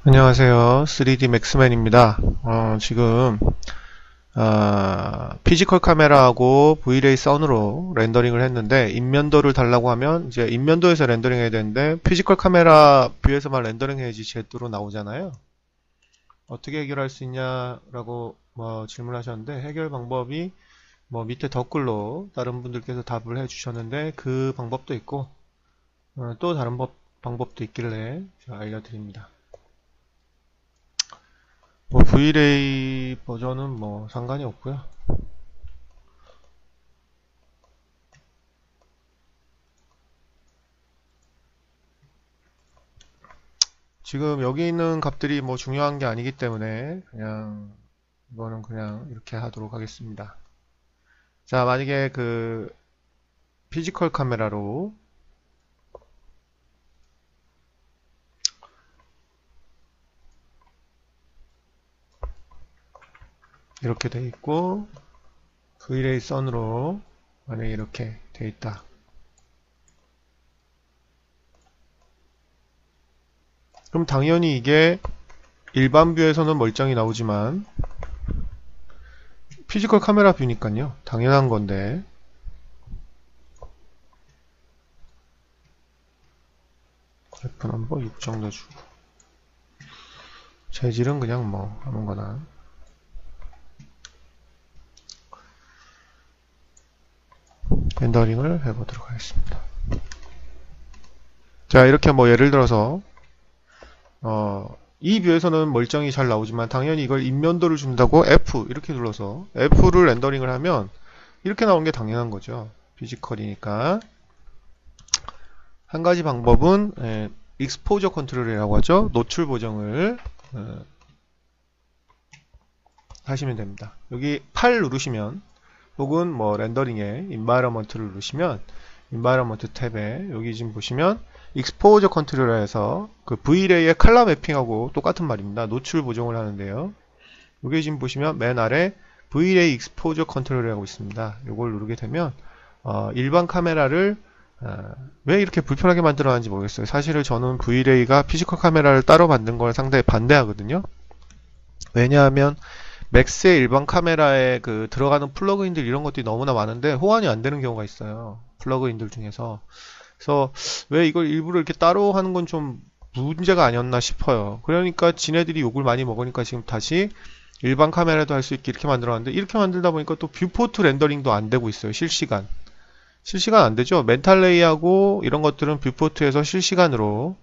안녕하세요. 3D 맥스맨입니다. 지금 피지컬 카메라하고 V-ray 선으로 렌더링을 했는데 인면도를 달라고 하면 이제 인면도에서 렌더링 해야 되는데 피지컬 카메라 뷰에서만 렌더링 해야지 제대로 나오잖아요. 어떻게 해결할 수 있냐라고 질문하셨는데 해결 방법이 밑에 댓글로 다른 분들께서 답을 해주셨는데 그 방법도 있고 또 다른 방법도 있길래 제가 알려드립니다. V-ray 버전은 상관이 없고요. 지금 여기 있는 값들이 중요한 게 아니기 때문에 그냥 이거는 그냥 이렇게 하도록 하겠습니다. 자, 만약에 그 피지컬 카메라로 이렇게 돼 있고 V-ray 선으로 만약에 이렇게 돼 있다. 그럼 당연히 이게 일반 뷰에서는 멀쩡히 나오지만 피지컬 카메라 뷰니까요. 당연한 건데 F 넘버 6 정도 주고 재질은 그냥 아무거나 렌더링을 해보도록 하겠습니다. 자, 이렇게 예를 들어서 이 뷰에서는 멀쩡히 잘 나오지만 당연히 이걸 인면도를 준다고 F 이렇게 눌러서 F를 렌더링을 하면 이렇게 나오는 게 당연한 거죠. 피지컬이니까. 한 가지 방법은 익스포저 컨트롤이라고 하죠. 노출 보정을 하시면 됩니다. 여기 8 누르시면 혹은 렌더링에 인바이러먼트를 누르시면 인바이러먼트 탭에 여기 지금 보시면 익스포저 컨트롤러 해서 그 V-Ray의 컬러 매핑하고 똑같은 말입니다. 노출 보정을 하는데요. 여기 지금 보시면 맨 아래 V-Ray 익스포저 컨트롤이라고 있습니다. 이걸 누르게 되면 일반 카메라를 왜 이렇게 불편하게 만들어놨는지 모르겠어요. 사실은 저는 V-Ray가 피지컬 카메라를 따로 만든 걸 상당히 반대하거든요. 왜냐하면 맥스의 일반 카메라에 그 들어가는 플러그인들 이런 것들이 너무나 많은데 호환이 안 되는 경우가 있어요. 플러그인들 중에서. 그래서 왜 이걸 일부러 이렇게 따로 하는 건 좀 문제가 아니었나 싶어요. 그러니까 지네들이 욕을 많이 먹으니까 지금 다시 일반 카메라도 할 수 있게 이렇게 만들어놨는데 이렇게 만들다 보니까 또 뷰포트 렌더링도 안 되고 있어요. 실시간. 실시간 안 되죠. 멘탈레이하고 이런 것들은 뷰포트에서 실시간으로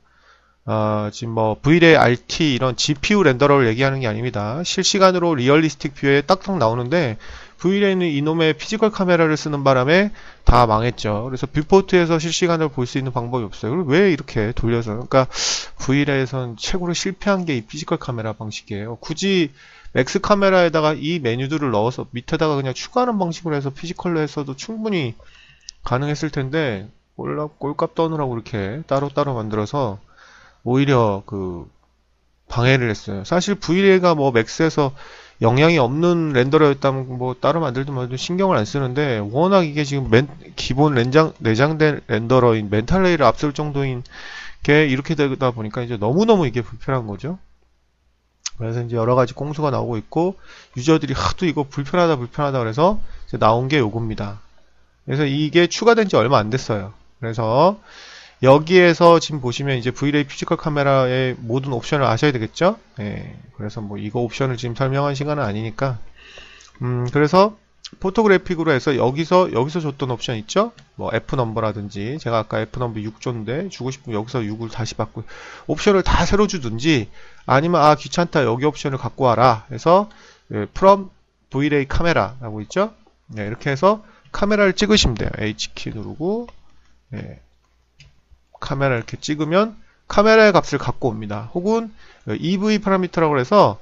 지금 V-Ray RT 이런 GPU 렌더러를 얘기하는 게 아닙니다. 실시간으로 리얼리스틱 뷰에 딱딱 나오는데 V-Ray는 이놈의 피지컬 카메라를 쓰는 바람에 다 망했죠. 그래서 뷰포트에서 실시간을 볼 수 있는 방법이 없어요. 그리고 왜 이렇게 돌려서? 그러니까 V-Ray에선 최고로 실패한 게 이 피지컬 카메라 방식이에요. 굳이 맥스 카메라에다가 이 메뉴들을 넣어서 밑에다가 그냥 추가하는 방식으로 해서 피지컬로 했어도 충분히 가능했을 텐데 꼴값 떠느라고 이렇게 따로따로 만들어서 오히려 그 방해를 했어요. 사실 V-Ray가 맥스에서 영향이 없는 렌더러였다면 따로 만들든 말든 신경을 안 쓰는데 워낙 이게 지금 기본 내장된 렌더러인 멘탈레이를 앞설 정도인 게 이렇게 되다 보니까 이제 너무너무 이게 불편한 거죠. 그래서 이제 여러 가지 꼼수가 나오고 있고 유저들이 하도 이거 불편하다 그래서 이제 나온 게 요겁니다. 그래서 이게 추가된 지 얼마 안 됐어요. 그래서 여기에서 지금 보시면 이제 V-Ray 피지컬 카메라의 모든 옵션을 아셔야 되겠죠? 예, 그래서 이거 옵션을 지금 설명한 시간은 아니니까. 그래서 포토그래픽으로 해서 여기서 줬던 옵션 있죠? F 넘버라든지 제가 아까 F 넘버 6 줬는데 주고 싶으면 여기서 6을 다시 받고 옵션을 다 새로 주든지 아니면 귀찮다 여기 옵션을 갖고 와라 해서 from V-Ray 카메라라고 있죠? 네, 이렇게 해서 카메라를 찍으시면 돼요. H키 누르고 네, 카메라 이렇게 찍으면 카메라의 값을 갖고 옵니다. 혹은 EV 파라미터라고 해서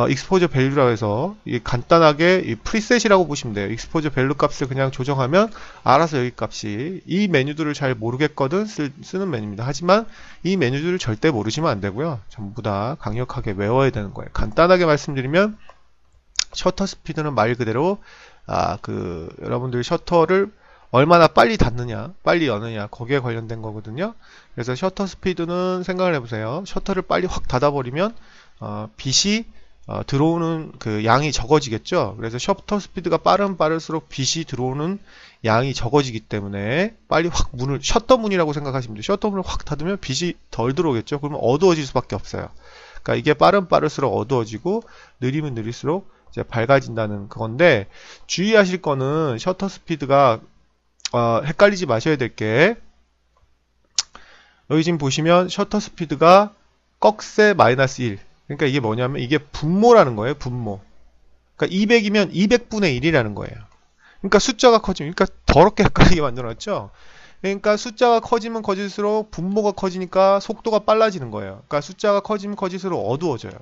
익스포저 밸류라고 해서 간단하게 프리셋이라고 보시면 돼요. 익스포저 밸류 값을 그냥 조정하면 알아서 여기 값이 이 메뉴들을 잘 모르겠거든 쓰는 메뉴입니다. 하지만 이 메뉴들을 절대 모르시면 안 되고요. 전부 다 강력하게 외워야 되는 거예요. 간단하게 말씀드리면 셔터 스피드는 말 그대로 여러분들이 셔터를 얼마나 빨리 닫느냐, 빨리 여느냐, 거기에 관련된 거거든요. 그래서 셔터 스피드는 생각을 해보세요. 셔터를 빨리 확 닫아버리면 빛이 들어오는 그 양이 적어지겠죠. 그래서 셔터 스피드가 빠르면 빠를수록 빛이 들어오는 양이 적어지기 때문에 빨리 확 문을, 셔터 문이라고 생각하시면 돼요. 셔터 문을 확 닫으면 빛이 덜 들어오겠죠. 그러면 어두워질 수밖에 없어요. 그러니까 이게 빠르면 빠를수록 어두워지고 느리면 느릴수록 이제 밝아진다는 그건데, 주의하실 거는 셔터 스피드가 헷갈리지 마셔야 될 게, 여기 지금 보시면 셔터 스피드가 꺽쇠 마이너스 1. 그러니까 이게 뭐냐면 이게 분모라는 거예요. 분모. 그러니까 200이면 200분의 1이라는 거예요. 그러니까 숫자가 커지면, 그러니까 더럽게 헷갈리게 만들어놨죠. 그러니까 숫자가 커지면 커질수록 분모가 커지니까 속도가 빨라지는 거예요. 그러니까 숫자가 커지면 커질수록 어두워져요.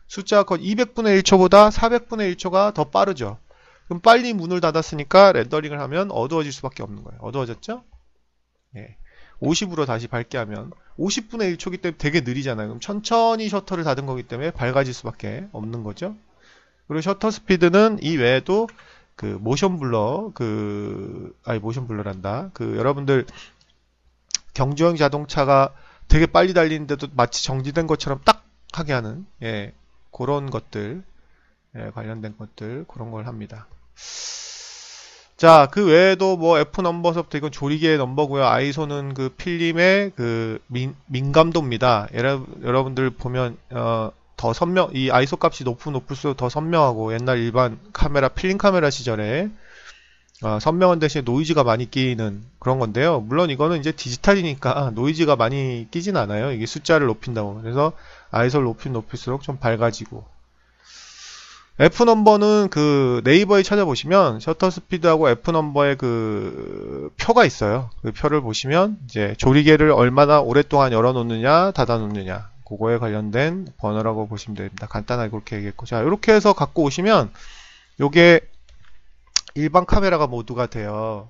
숫자가 200분의 1초보다 400분의 1초가 더 빠르죠. 그럼 빨리 문을 닫았으니까 렌더링을 하면 어두워질 수밖에 없는 거예요. 어두워졌죠? 예. 50으로 다시 밝게 하면 50분의 1초기 때문에 되게 느리잖아요. 그럼 천천히 셔터를 닫은 거기 때문에 밝아질 수밖에 없는 거죠. 그리고 셔터 스피드는 이 외에도 그 모션 블러, 모션 블러란다. 여러분들 경주형 자동차가 되게 빨리 달리는데도 마치 정지된 것처럼 딱 하게 하는, 예, 그런 것들, 예, 관련된 것들, 그런 걸 합니다. 자, 그 외에도 뭐 F 넘버서부터, 이건 조리개의 넘버고요. 아이소는 그 필름의 그 민감도입니다. 여러분들 보면 더 이 아이소 값이 높을수록 더 선명하고, 옛날 일반 카메라, 필름 카메라 시절에 선명한 대신에 노이즈가 많이 끼는 그런 건데요. 물론 이거는 이제 디지털이니까 노이즈가 많이 끼진 않아요. 이게 숫자를 높인다고. 그래서 아이소를 높일수록 좀 밝아지고. F 넘버는 그 네이버에 찾아보시면 셔터 스피드하고 F 넘버의 그 표가 있어요. 그 표를 보시면 이제 조리개를 얼마나 오랫동안 열어놓느냐, 닫아놓느냐, 그거에 관련된 번호라고 보시면 됩니다. 간단하게 그렇게 얘기했고, 자, 이렇게 해서 갖고 오시면 요게 일반 카메라가 모두가 돼요.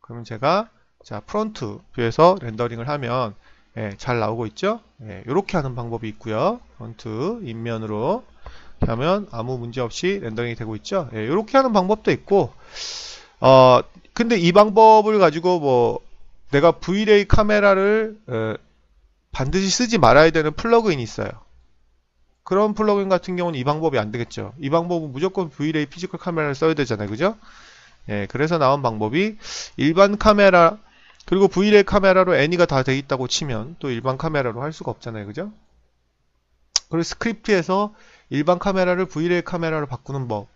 그러면 제가 자 프론트 뷰에서 렌더링을 하면, 예, 잘 나오고 있죠? 예, 이렇게 하는 방법이 있고요. 프론트 인면으로 하면 아무 문제 없이 렌더링이 되고 있죠. 예, 이렇게 하는 방법도 있고, 근데 이 방법을 가지고 뭐 내가 V-Ray 카메라를 반드시 쓰지 말아야 되는 플러그인이 있어요. 그런 플러그인 같은 경우는 이 방법이 안 되겠죠. 이 방법은 무조건 V-Ray 피지컬 카메라를 써야 되잖아요. 그죠? 예, 그래서 나온 방법이 일반 카메라, 그리고 V-Ray 카메라로 애니가 다 돼 있다고 치면 또 일반 카메라로 할 수가 없잖아요. 그죠? 그리고 스크립트에서 일반 카메라를 V-Ray 카메라로 바꾸는 법,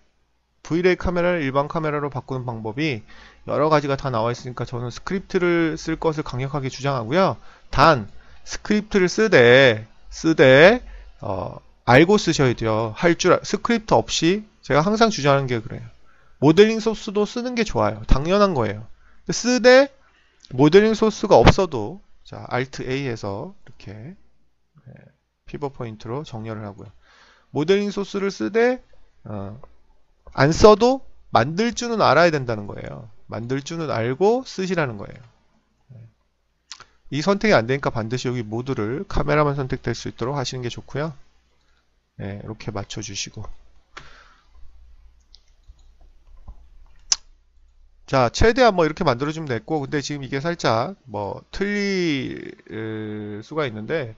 V-Ray 카메라를 일반 카메라로 바꾸는 방법이 여러 가지가 다 나와 있으니까 저는 스크립트를 쓸 것을 강력하게 주장하고요. 단 스크립트를 쓰되 알고 쓰셔야 돼요. 스크립트 없이, 제가 항상 주장하는 게 그래요. 모델링 소스도 쓰는 게 좋아요. 당연한 거예요. 쓰되 모델링 소스가 없어도, 자, Alt A에서 이렇게 피벗 포인트로 정렬을 하고요. 모델링 소스를 쓰되 안 써도 만들 줄은 알아야 된다는 거예요. 만들 줄은 알고 쓰시라는 거예요. 이 선택이 안 되니까 반드시 여기 모드를 카메라만 선택될 수 있도록 하시는 게 좋고요. 네, 이렇게 맞춰주시고. 자, 최대한 뭐 이렇게 만들어주면 됐고, 근데 지금 이게 살짝 뭐 틀릴 수가 있는데,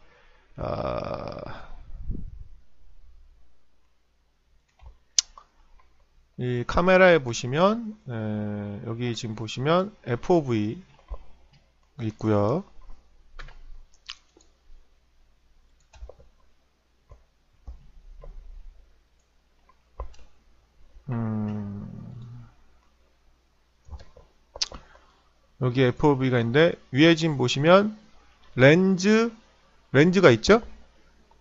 이 카메라에 보시면, 여기 지금 보시면 FOV 있고요. 여기 FOV가 있는데, 위에 지금 보시면 렌즈가 있죠?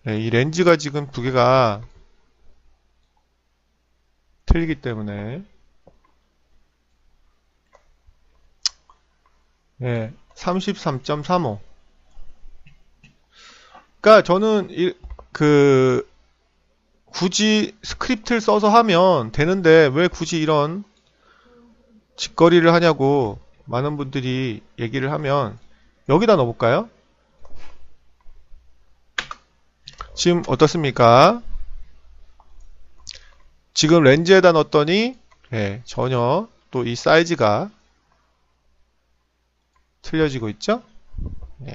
네, 이 렌즈가 지금 두 개가 틀리기 때문에, 네, 33.35. 그러니까 저는 굳이 스크립트를 써서 하면 되는데 왜 굳이 이런 짓거리를 하냐고 많은 분들이 얘기를 하면, 여기다 넣어볼까요? 지금 어떻습니까? 지금 렌즈에다 넣었더니, 네, 전혀 또 이 사이즈가 틀려지고 있죠? 예.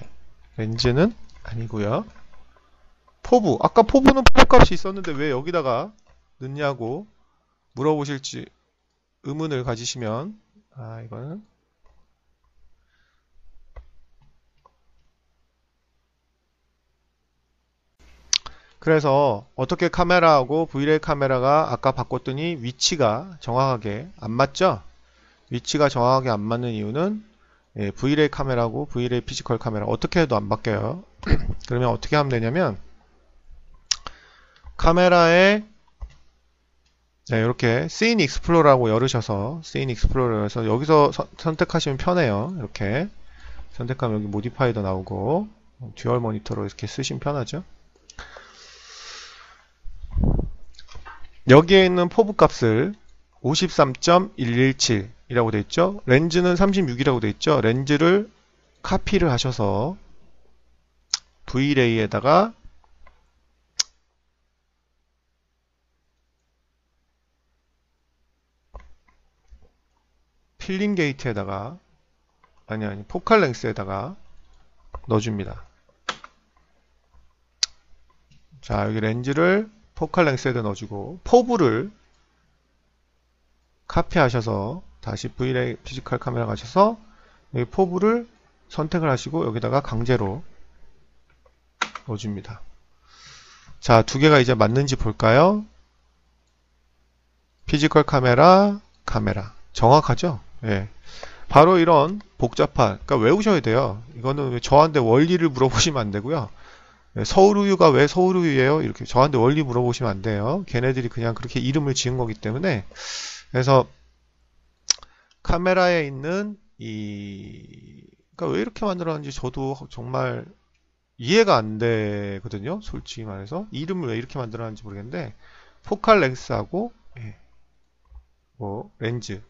렌즈는 아니고요. 포부. 아까 포부는 포부 값이 있었는데 왜 여기다가 넣냐고 물어보실지 의문을 가지시면, 이거는 그래서 어떻게 카메라하고 V레이 카메라가 아까 바꿨더니 위치가 정확하게 안 맞죠? 위치가 정확하게 안 맞는 이유는 V레이 카메라하고 V레이 피지컬 카메라 어떻게 해도 안 바뀌어요. 그러면 어떻게 하면 되냐면 카메라에 이렇게 Scene Explorer라고 열으셔서 Scene Explorer에서 여기서 선택하시면 편해요. 이렇게 선택하면 여기 모디파이도 나오고 듀얼 모니터로 이렇게 쓰시면 편하죠. 여기에 있는 포부 값을 53.117 이라고 되어 있죠. 렌즈는 36이라고 되어 있죠. 렌즈를 카피를 하셔서 V레이에다가 필름 게이트에다가 아니 포칼 랭스에다가 넣어줍니다. 자, 여기 렌즈를 포칼 랭스에다 넣어주고 포부를 카피하셔서 다시 V레이 피지컬 카메라 가셔서 여기 포부를 선택을 하시고 여기다가 강제로 넣어줍니다. 자, 두 개가 이제 맞는지 볼까요? 피지컬 카메라, 정확하죠? 예. 바로 이런 복잡한, 그러니까 외우셔야 돼요. 이거는 저한테 원리를 물어보시면 안 되고요. 서울우유가 왜 서울우유예요? 이렇게 저한테 원리 물어보시면 안 돼요. 걔네들이 그냥 그렇게 이름을 지은 거기 때문에. 그래서 카메라에 있는 그러니까 왜 이렇게 만들었는지 저도 정말 이해가 안 되거든요. 솔직히 말해서 이름을 왜 이렇게 만들었는지 모르겠는데 포칼 랭스하고 렌즈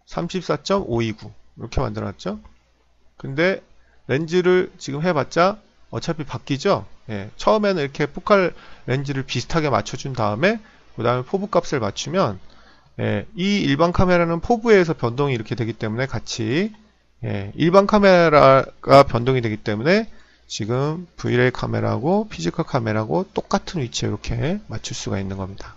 34.529 이렇게 만들어놨죠. 근데 렌즈를 지금 해봤자 어차피 바뀌죠. 처음에는 이렇게 포칼 렌즈를 비슷하게 맞춰준 다음에 그 다음에 포부 값을 맞추면 이 일반 카메라는 포부에서 변동이 이렇게 되기 때문에 같이 일반 카메라가 변동이 되기 때문에 지금 V레이 카메라하고 피지컬 카메라하고 똑같은 위치에 이렇게 맞출 수가 있는 겁니다.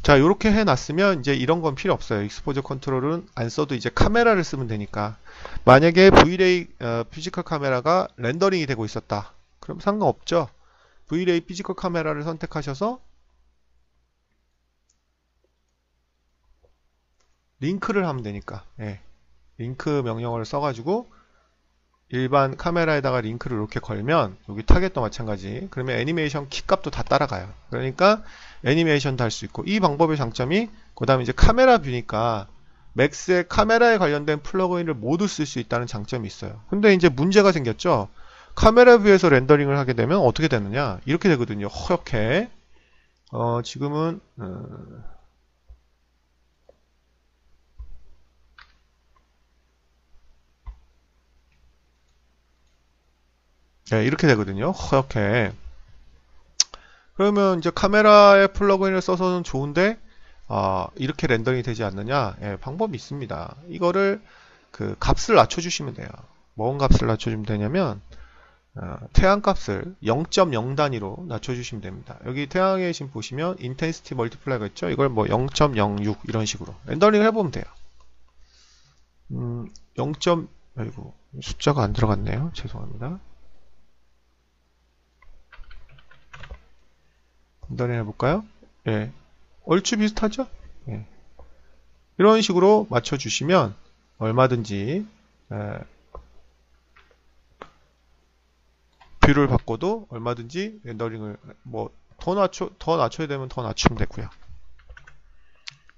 자, 이렇게 해놨으면 이제 이런 건 필요 없어요. 익스포저 컨트롤은 안 써도 이제 카메라를 쓰면 되니까. 만약에 V레이 피지컬 카메라가 렌더링이 되고 있었다. 그럼 상관없죠. V레이 피지컬 카메라를 선택하셔서 링크를 하면 되니까. 링크 명령어를 써가지고 일반 카메라에다가 링크를 이렇게 걸면 여기 타겟도 마찬가지. 그러면 애니메이션 키 값도 다 따라가요. 그러니까 애니메이션도 할 수 있고 이 방법의 장점이 그 다음에 이제 카메라 뷰니까 맥스의 카메라에 관련된 플러그인을 모두 쓸 수 있다는 장점이 있어요. 근데 이제 문제가 생겼죠. 카메라 뷰에서 렌더링을 하게 되면 어떻게 되느냐 이렇게 되거든요. 허옇게 지금은 이렇게 되거든요. 허옇게. 그러면 이제 카메라에 플러그인을 써서는 좋은데 이렇게 렌더링이 되지 않느냐? 방법이 있습니다. 이거를 그 값을 낮춰주시면 돼요. 뭔 값을 낮춰주면 되냐면 태양 값을 0.0 단위로 낮춰주시면 됩니다. 여기 태양에 지금 보시면 인텐시티 멀티플라이가 있죠? 이걸 뭐 0.06 이런 식으로 렌더링을 해보면 돼요. 0. 아이고 숫자가 안 들어갔네요. 죄송합니다. 렌더링 해볼까요? 얼추 비슷하죠? 이런 식으로 맞춰주시면 얼마든지 뷰를 바꿔도 얼마든지 렌더링을 더 낮춰야 되면 더 낮추면 되고요.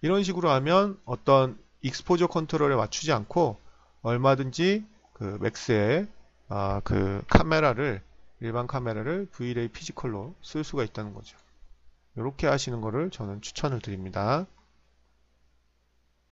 이런 식으로 하면 어떤 익스포저 컨트롤에 맞추지 않고 얼마든지 그 맥스의 그 카메라를 일반 카메라를 V레이 피지컬로 쓸 수가 있다는 거죠. 이렇게 하시는 거를 저는 추천을 드립니다.